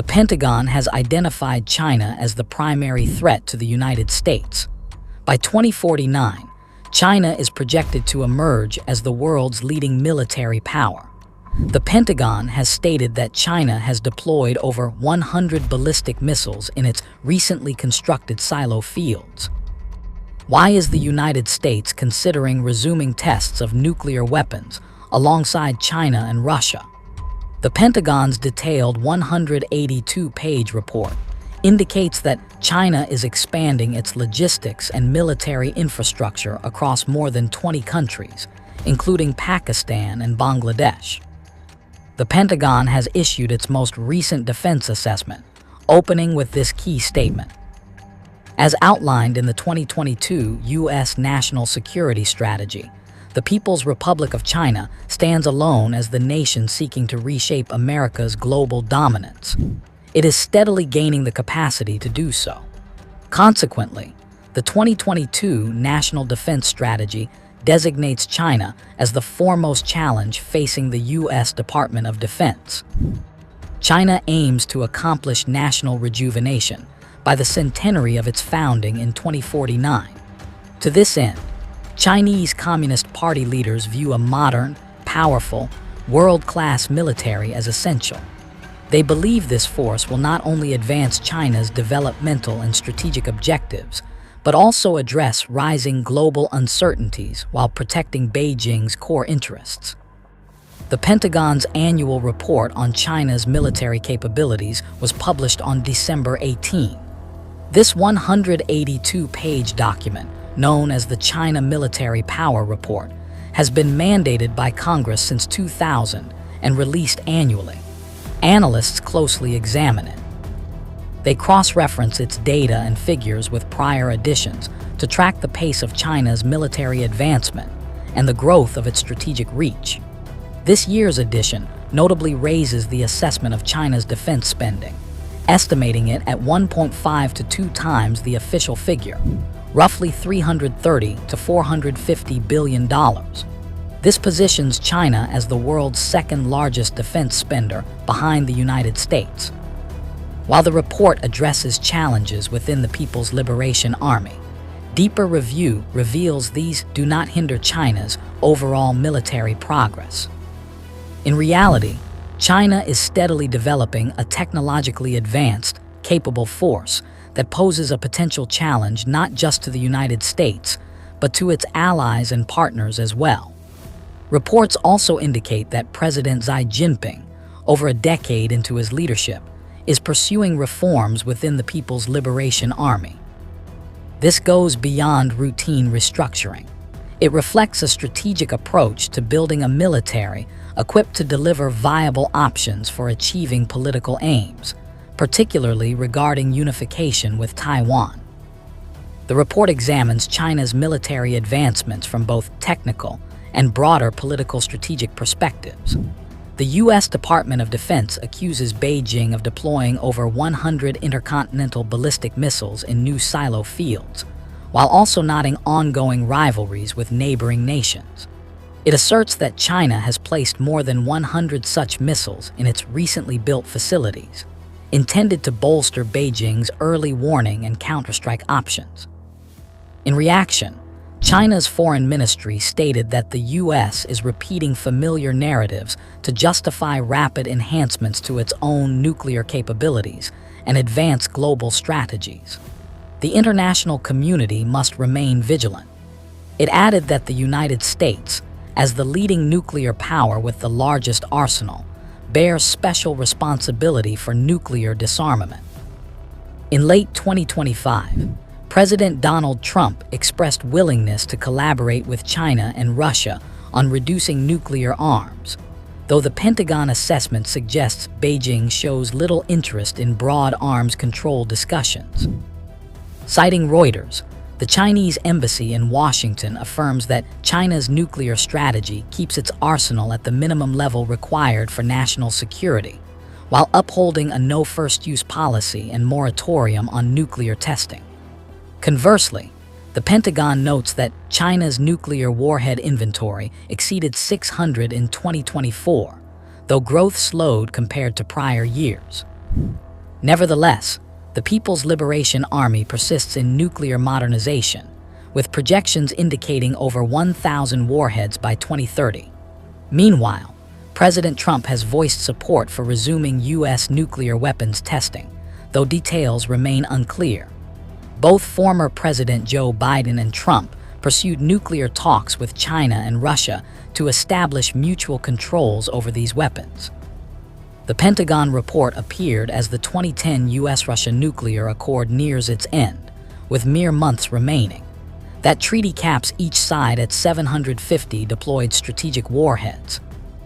The Pentagon has identified China as the primary threat to the United States. By 2049, China is projected to emerge as the world's leading military power. The Pentagon has stated that China has deployed over 100 ballistic missiles in its recently constructed silo fields. Why is the United States considering resuming tests of nuclear weapons alongside China and Russia? The Pentagon's detailed 182-page report indicates that China is expanding its logistics and military infrastructure across more than 20 countries, including Pakistan and Bangladesh. The Pentagon has issued its most recent defense assessment, opening with this key statement. As outlined in the 2022 U.S. National Security Strategy, the People's Republic of China stands alone as the nation seeking to reshape America's global dominance. It is steadily gaining the capacity to do so. Consequently, the 2022 National Defense Strategy designates China as the foremost challenge facing the U.S. Department of Defense. China aims to accomplish national rejuvenation by the centenary of its founding in 2049. To this end, Chinese Communist Party leaders view a modern, powerful, world-class military as essential. They believe this force will not only advance China's developmental and strategic objectives, but also address rising global uncertainties while protecting Beijing's core interests. The Pentagon's annual report on China's military capabilities was published on December 18. This 182-page document, known as the China Military Power Report, has been mandated by Congress since 2000 and released annually. Analysts closely examine it. They cross-reference its data and figures with prior editions to track the pace of China's military advancement and the growth of its strategic reach. This year's edition notably raises the assessment of China's defense spending, estimating it at 1.5 to 2 times the official figure, roughly $330 to $450 billion. This positions China as the world's second-largest defense spender behind the United States. While the report addresses challenges within the People's Liberation Army, deeper review reveals these do not hinder China's overall military progress. In reality, China is steadily developing a technologically advanced, capable force that poses a potential challenge not just to the United States, but to its allies and partners as well. Reports also indicate that President Xi Jinping, over a decade into his leadership, is pursuing reforms within the People's Liberation Army. This goes beyond routine restructuring. It reflects a strategic approach to building a military equipped to deliver viable options for achieving political aims, particularly regarding unification with Taiwan. The report examines China's military advancements from both technical and broader political strategic perspectives. The U.S. Department of Defense accuses Beijing of deploying over 100 intercontinental ballistic missiles in new silo fields, while also noting ongoing rivalries with neighboring nations. It asserts that China has placed more than 100 such missiles in its recently built facilities, intended to bolster Beijing's early warning and counterstrike options. In reaction, China's foreign ministry stated that the U.S. is repeating familiar narratives to justify rapid enhancements to its own nuclear capabilities and advance global strategies. The international community must remain vigilant. It added that the United States, as the leading nuclear power with the largest arsenal, bears special responsibility for nuclear disarmament. In late 2025, President Donald Trump expressed willingness to collaborate with China and Russia on reducing nuclear arms, though the Pentagon assessment suggests Beijing shows little interest in broad arms control discussions. Citing Reuters, the Chinese embassy in Washington affirms that China's nuclear strategy keeps its arsenal at the minimum level required for national security, while upholding a no-first-use policy and moratorium on nuclear testing. Conversely, the Pentagon notes that China's nuclear warhead inventory exceeded 600 in 2024, though growth slowed compared to prior years. Nevertheless, the People's Liberation Army persists in nuclear modernization, with projections indicating over 1,000 warheads by 2030. Meanwhile, President Trump has voiced support for resuming U.S. nuclear weapons testing, though details remain unclear. Both former President Joe Biden and Trump pursued nuclear talks with China and Russia to establish mutual controls over these weapons. The Pentagon report appeared as the 2010 U.S. Russia nuclear accord nears its end, with mere months remaining. That treaty caps each side at 750 deployed strategic warheads.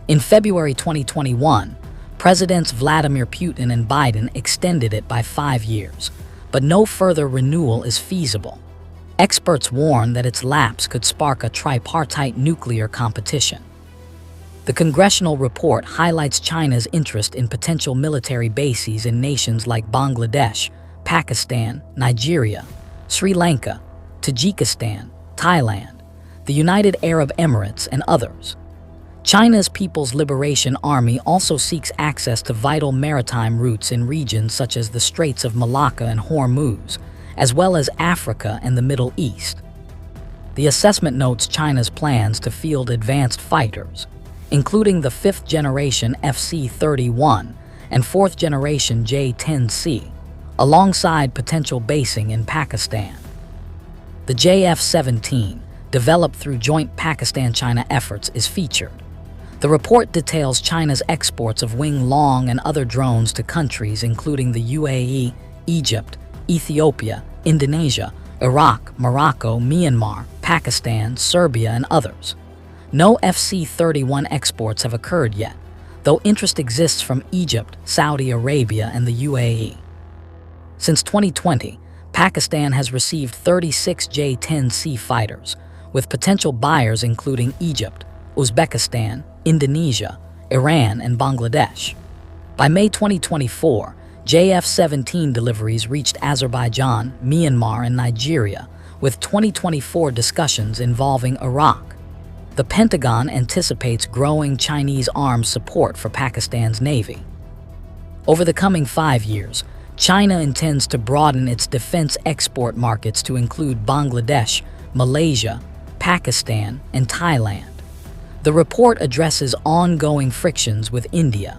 In February 2021, Presidents Vladimir Putin and Biden extended it by 5 years, but no further renewal is feasible. Experts warn that its lapse could spark a tripartite nuclear competition. The congressional report highlights China's interest in potential military bases in nations like Bangladesh, Pakistan, Nigeria, Sri Lanka, Tajikistan, Thailand, the United Arab Emirates, and others. China's People's Liberation Army also seeks access to vital maritime routes in regions such as the Straits of Malacca and Hormuz, as well as Africa and the Middle East. The assessment notes China's plans to field advanced fighters, including the 5th-generation FC-31 and 4th-generation J-10C, alongside potential basing in Pakistan. The JF-17, developed through joint Pakistan-China efforts, is featured. The report details China's exports of Wing Long and other drones to countries including the UAE, Egypt, Ethiopia, Indonesia, Iraq, Morocco, Myanmar, Pakistan, Serbia, and others. No FC-31 exports have occurred yet, though interest exists from Egypt, Saudi Arabia, and the UAE. Since 2020, Pakistan has received 36 J-10C fighters, with potential buyers including Egypt, Uzbekistan, Indonesia, Iran, and Bangladesh. By May 2024, JF-17 deliveries reached Azerbaijan, Myanmar, and Nigeria, with 2024 discussions involving Iraq. The Pentagon anticipates growing Chinese arms support for Pakistan's Navy. Over the coming 5 years, China intends to broaden its defense export markets to include Bangladesh, Malaysia, Pakistan, and Thailand. The report addresses ongoing frictions with India.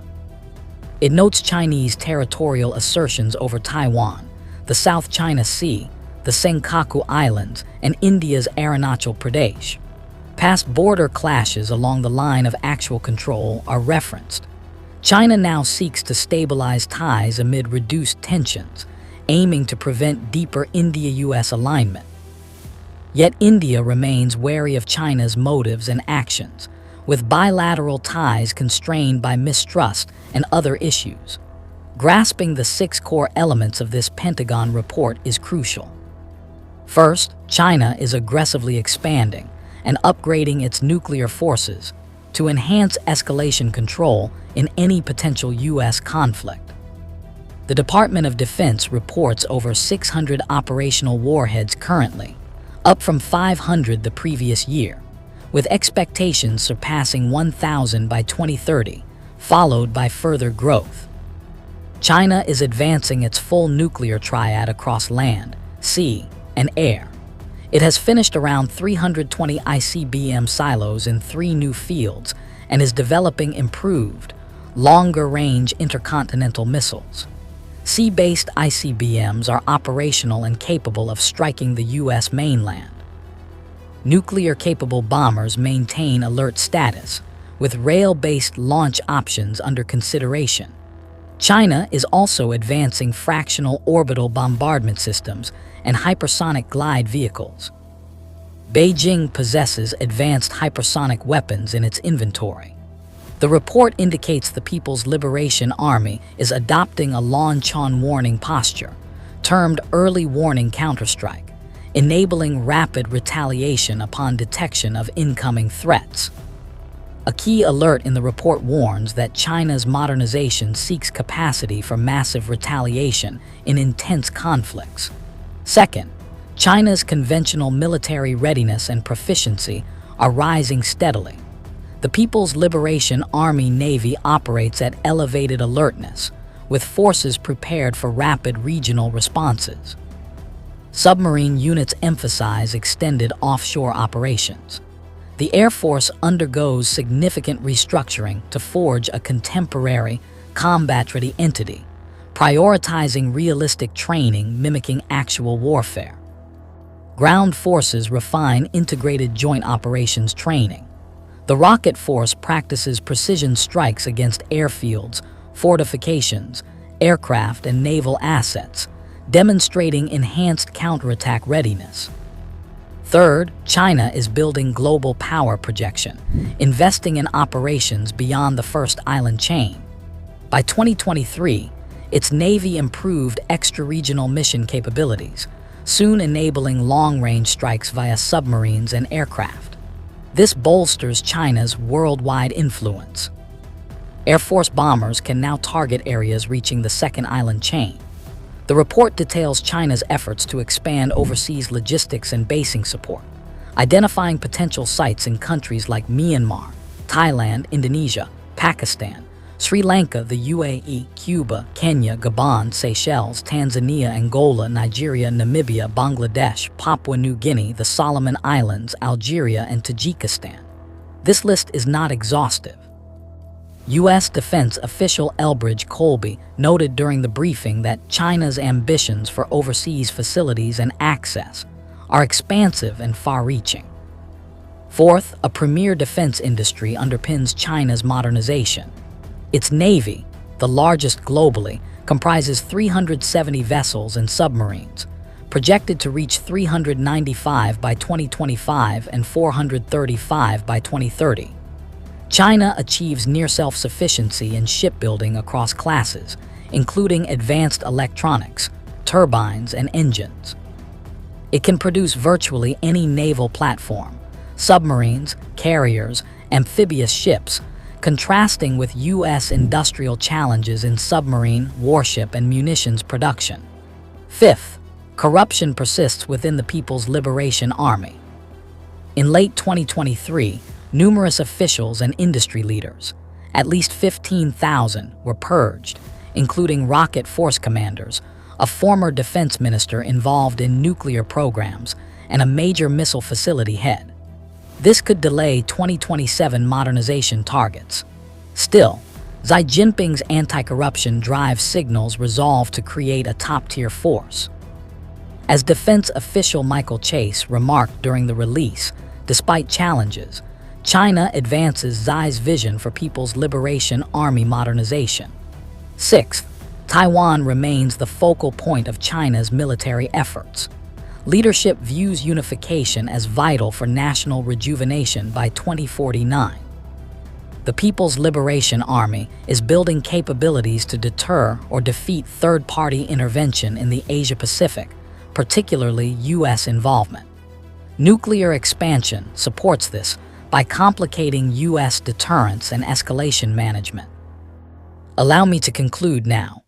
It notes Chinese territorial assertions over Taiwan, the South China Sea, the Senkaku Islands, and India's Arunachal Pradesh. Past border clashes along the line of actual control are referenced. China now seeks to stabilize ties amid reduced tensions, aiming to prevent deeper India-US alignment. Yet India remains wary of China's motives and actions, with bilateral ties constrained by mistrust and other issues. Grasping the 6 core elements of this Pentagon report is crucial. First, China is aggressively expanding and upgrading its nuclear forces to enhance escalation control in any potential U.S. conflict. The Department of Defense reports over 600 operational warheads currently, up from 500 the previous year, with expectations surpassing 1,000 by 2030, followed by further growth. China is advancing its full nuclear triad across land, sea, and air. It has finished around 320 ICBM silos in 3 new fields and is developing improved, longer-range intercontinental missiles. Sea-based ICBMs are operational and capable of striking the U.S. mainland. Nuclear-capable bombers maintain alert status, with rail-based launch options under consideration. China is also advancing fractional orbital bombardment systems and hypersonic glide vehicles. Beijing possesses advanced hypersonic weapons in its inventory. The report indicates the People's Liberation Army is adopting a launch-on warning posture, termed early warning counterstrike, enabling rapid retaliation upon detection of incoming threats. A key alert in the report warns that China's modernization seeks capacity for massive retaliation in intense conflicts. Second, China's conventional military readiness and proficiency are rising steadily. The People's Liberation Army Navy operates at elevated alertness, with forces prepared for rapid regional responses. Submarine units emphasize extended offshore operations. The Air Force undergoes significant restructuring to forge a contemporary, combat-ready entity, prioritizing realistic training mimicking actual warfare. Ground forces refine integrated joint operations training. The Rocket Force practices precision strikes against airfields, fortifications, aircraft, and naval assets, demonstrating enhanced counterattack readiness. Third, China is building global power projection, investing in operations beyond the first island chain. By 2023, its Navy improved extra-regional mission capabilities, soon enabling long-range strikes via submarines and aircraft. This bolsters China's worldwide influence. Air Force bombers can now target areas reaching the second island chain. The report details China's efforts to expand overseas logistics and basing support, identifying potential sites in countries like Myanmar, Thailand, Indonesia, Pakistan, Sri Lanka, the UAE, Cuba, Kenya, Gabon, Seychelles, Tanzania, Angola, Nigeria, Namibia, Bangladesh, Papua New Guinea, the Solomon Islands, Algeria, and Tajikistan. This list is not exhaustive. U.S. defense official Elbridge Colby noted during the briefing that China's ambitions for overseas facilities and access are expansive and far-reaching. Fourth, a premier defense industry underpins China's modernization. Its Navy, the largest globally, comprises 370 vessels and submarines, projected to reach 395 by 2025 and 435 by 2030. China achieves near self-sufficiency in shipbuilding across classes, including advanced electronics, turbines, and engines. It can produce virtually any naval platform, submarines, carriers, amphibious ships, contrasting with U.S. industrial challenges in submarine, warship, and munitions production. Fifth, corruption persists within the People's Liberation Army. In late 2023, numerous officials and industry leaders, at least 15,000, were purged, including Rocket Force commanders, a former defense minister involved in nuclear programs, and a major missile facility head. This could delay 2027 modernization targets. Still, Xi Jinping's anti-corruption drive signals resolve to create a top-tier force. As defense official Michael Chase remarked during the release, despite challenges, China advances Xi's vision for People's Liberation Army modernization. Sixth, Taiwan remains the focal point of China's military efforts. Leadership views unification as vital for national rejuvenation by 2049. The People's Liberation Army is building capabilities to deter or defeat third-party intervention in the Asia-Pacific, particularly U.S. involvement. Nuclear expansion supports this by complicating U.S. deterrence and escalation management. Allow me to conclude now.